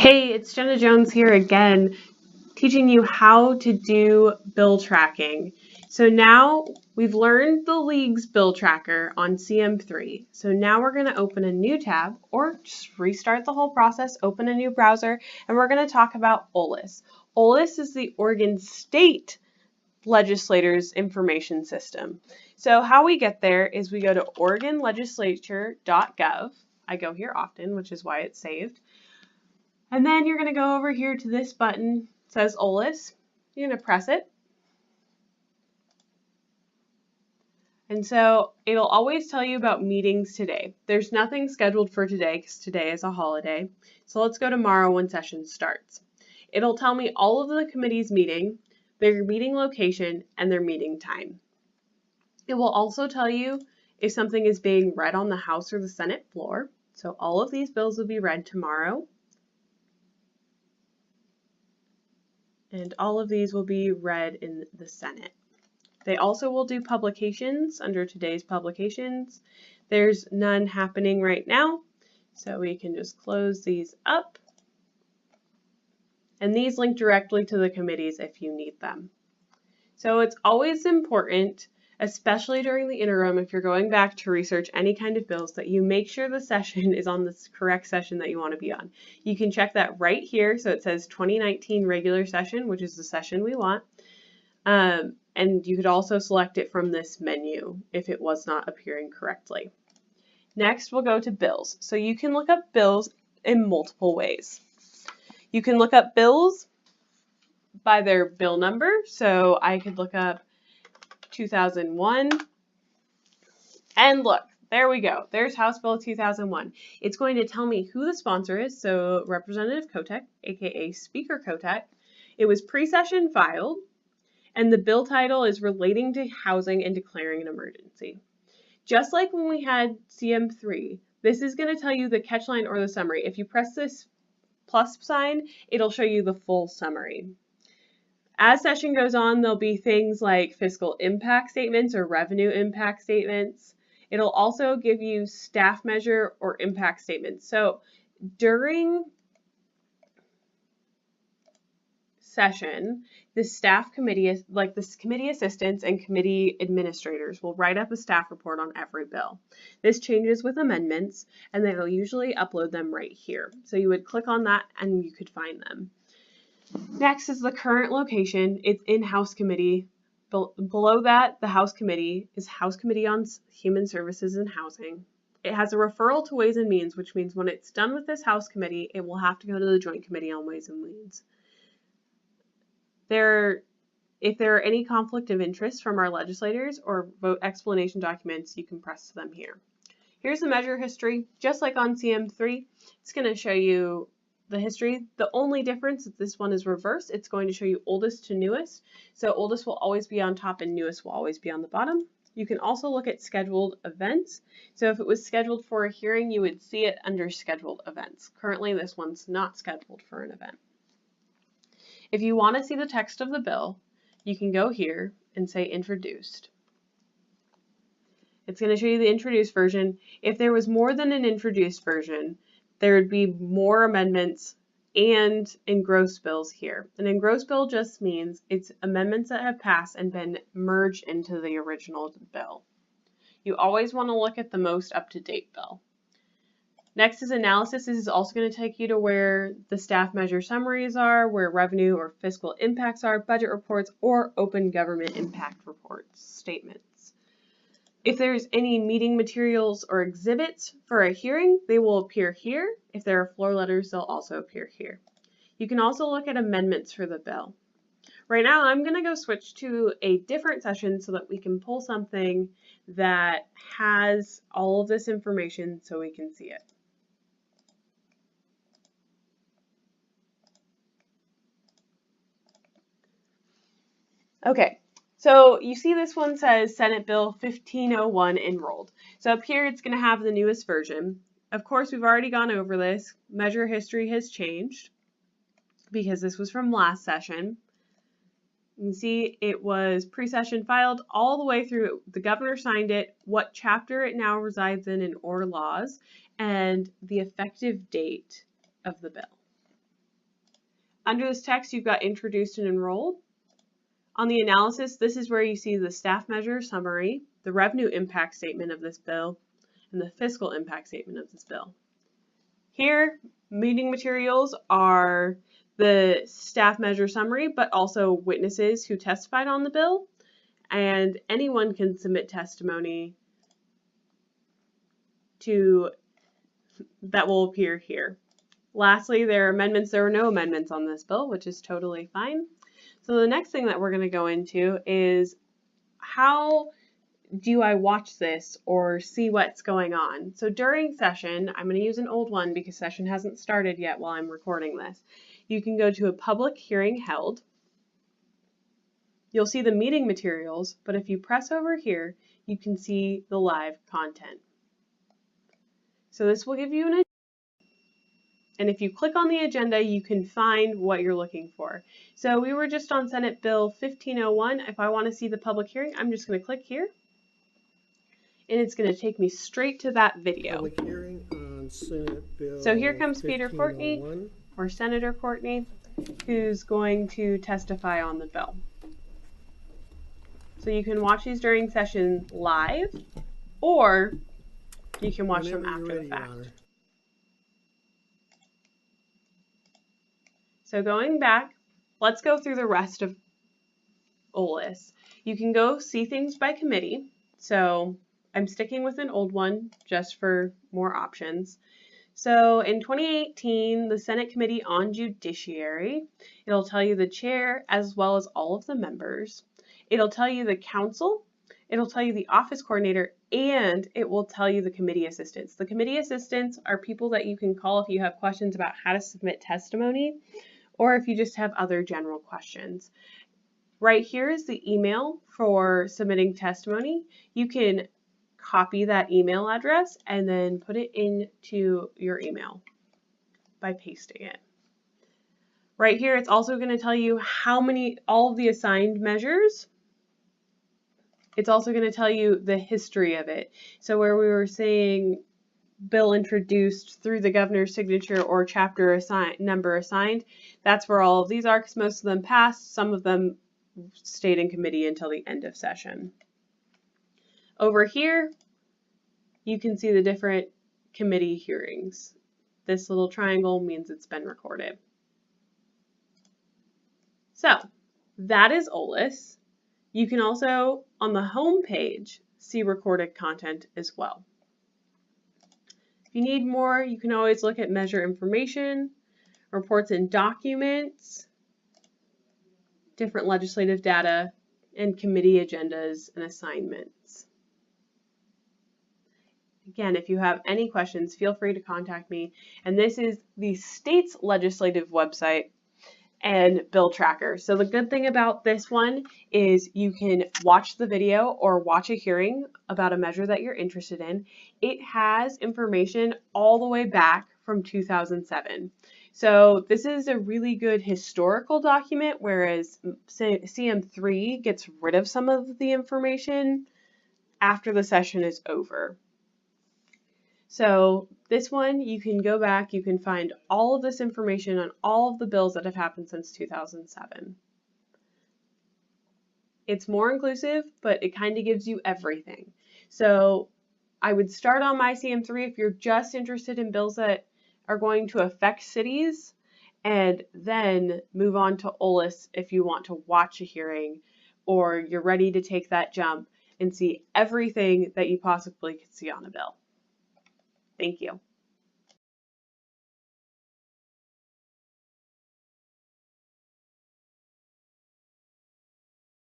Hey, it's Jenna Jones here again, teaching you how to do bill tracking. So now we've learned the league's bill tracker on CM3. So now we're going to open a new tab or just restart the whole process, open a new browser, and we're going to talk about OLIS. OLIS is the Oregon State Legislators Information System. So how we get there is we go to oregonlegislature.gov. I go here often, which is why it's saved. And then you're going to go over here to this button. It says OLIS. You're going to press it. And so it'll always tell you about meetings today. There's nothing scheduled for today because today is a holiday. So let's go tomorrow when session starts. It'll tell me all of the committees meeting, their meeting location, and their meeting time. It will also tell you if something is being read on the House or the Senate floor. So all of these bills will be read tomorrow. And all of these will be read in the Senate. They also will do publications under today's publications. There's none happening right now, so we can just close these up. And these link directly to the committees if you need them. So it's always important, especially during the interim, if you're going back to research any kind of bills, that you make sure the session is on the correct session that you want to be on. You can check that right here. So it says 2019 regular session, which is the session we want. And you could also select it from this menu if it was not appearing correctly. Next, we'll go to bills. So you can look up bills in multiple ways. You can look up bills by their bill number. So I could look up 2001, and look, there we go. There's House Bill 2001. It's going to tell me who the sponsor is, so Representative Kotek, aka Speaker Kotek. It was pre-session filed, and the bill title is relating to housing and declaring an emergency. Just like when we had CM3, this is going to tell you the catchline or the summary. If you press this plus sign, it'll show you the full summary. As session goes on, there'll be things like fiscal impact statements or revenue impact statements. It'll also give you staff measure or impact statements. So during session, the staff committee, like the committee assistants and committee administrators, will write up a staff report on every bill. This changes with amendments, and they'll usually upload them right here. So you would click on that and you could find them. Next is the current location. It's in House Committee. Below that, the House Committee is House Committee on Human Services and Housing. It has a referral to Ways and Means, which means when it's done with this House Committee, it will have to go to the Joint Committee on Ways and Means. If there are any conflict of interest from our legislators or vote explanation documents, you can press them here. Here's the measure history. Just like on CM3, it's going to show you the history. The only difference is this one is reversed. It's going to show you oldest to newest. So oldest will always be on top and newest will always be on the bottom. You can also look at scheduled events. So if it was scheduled for a hearing, you would see it under scheduled events. Currently, this one's not scheduled for an event. If you want to see the text of the bill, you can go here and say introduced. It's going to show you the introduced version. If there was more than an introduced version, there would be more amendments and engrossed bills here. An engrossed bill just means it's amendments that have passed and been merged into the original bill. You always want to look at the most up-to-date bill. Next is analysis. This is also going to take you to where the staff measure summaries are, where revenue or fiscal impacts are, budget reports, or open government impact reports, statements. If there's any meeting materials or exhibits for a hearing, they will appear here. If there are floor letters, they'll also appear here. You can also look at amendments for the bill. Right now, I'm going to go switch to a different session so that we can pull something that has all of this information so we can see it. Okay. So you see this one says Senate Bill 1501 enrolled. So up here it's going to have the newest version. Of course, we've already gone over this. Measure history has changed because this was from last session. You can see it was pre-session filed all the way through. The governor signed it, what chapter it now resides in or laws, and the effective date of the bill. Under this text, you've got introduced and enrolled. On the analysis, this is where you see the staff measure summary, the revenue impact statement of this bill, and the fiscal impact statement of this bill. Here, meeting materials are the staff measure summary, but also witnesses who testified on the bill, and anyone can submit testimony that will appear here. Lastly, there are amendments. There are no amendments on this bill, which is totally fine. So the next thing that we're going to go into is how do I watch this or see what's going on? So during session, I'm going to use an old one because session hasn't started yet while I'm recording this. You can go to a public hearing held. You'll see the meeting materials, but if you press over here, you can see the live content. So this will give you an agenda. And if you click on the agenda, you can find what you're looking for. So we were just on Senate Bill 1501. If I want to see the public hearing, I'm just going to click here. And it's going to take me straight to that video. Public hearing on Senate Bill. So here comes Peter Courtney, or Senator Courtney, who's going to testify on the bill. So you can watch these during session live, or you can watch them after the fact. So going back, let's go through the rest of OLIS. You can go see things by committee. So I'm sticking with an old one just for more options. So in 2018, the Senate Committee on Judiciary, it'll tell you the chair as well as all of the members. It'll tell you the council, it'll tell you the office coordinator, and it will tell you the committee assistants. The committee assistants are people that you can call if you have questions about how to submit testimony, or if you just have other general questions. Right here is the email for submitting testimony. You can copy that email address and then put it into your email by pasting it. Right here, it's also going to tell you all of the assigned measures. It's also going to tell you the history of it. So where we were saying bill introduced through the governor's signature or chapter number assigned, that's where all of these are, because most of them passed. Some of them stayed in committee until the end of session. Over here, you can see the different committee hearings. This little triangle means it's been recorded. So that is OLIS. You can also, on the home page, see recorded content as well. If you need more, you can always look at measure information, reports and documents, different legislative data, and committee agendas and assignments. Again, if you have any questions, feel free to contact me. And this is the state's legislative website and bill tracker. So the good thing about this one is you can watch the video or watch a hearing about a measure that you're interested in. It has information all the way back from 2007. So this is a really good historical document, whereas CM3 gets rid of some of the information after the session is over. So this one, you can go back, you can find all of this information on all of the bills that have happened since 2007. It's more inclusive, but it kind of gives you everything. So I would start on My CM3 if you're just interested in bills that are going to affect cities, and then move on to OLIS if you want to watch a hearing or you're ready to take that jump and see everything that you possibly could see on a bill. Thank you.